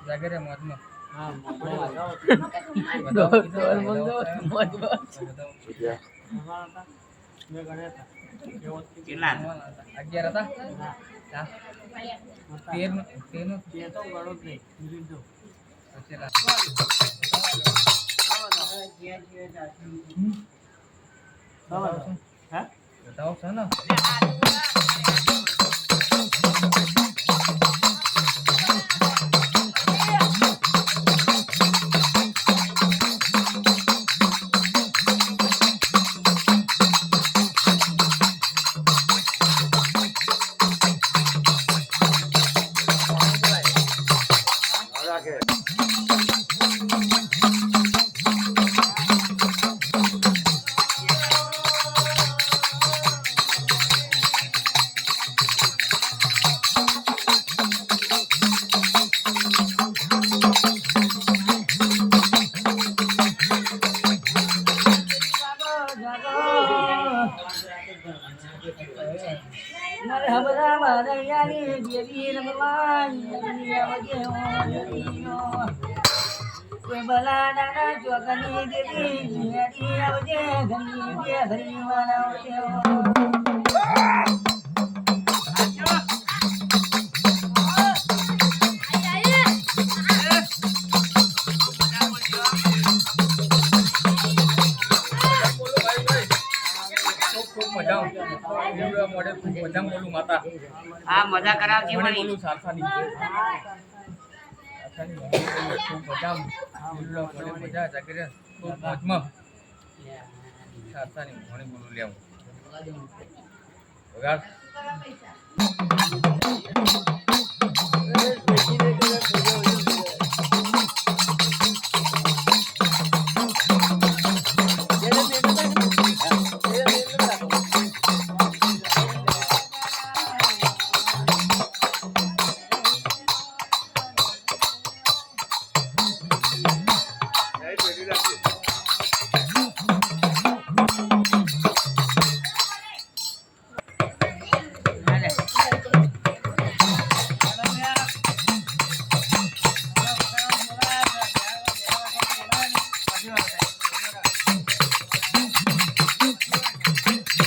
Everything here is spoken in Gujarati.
જાગે રે મોજમાં હા કેટલા 11 હતા 13 તો ગણો જ નહીં બીજું બતાવો છે ને મારે હબરા મારૈયાની દેવી રમવાની આવજે ઓ કોઈ બલા દાના ચોકની દેવી હેરી આવજે ઘણી બે ઘણી વાળા આવજે આ મજા કરાવતી મને મળી સારસાની ખૂબ મજા જાગે રે ખૂબ મોજમાં સારસાની ઘણી બોલું લેવું વગાડ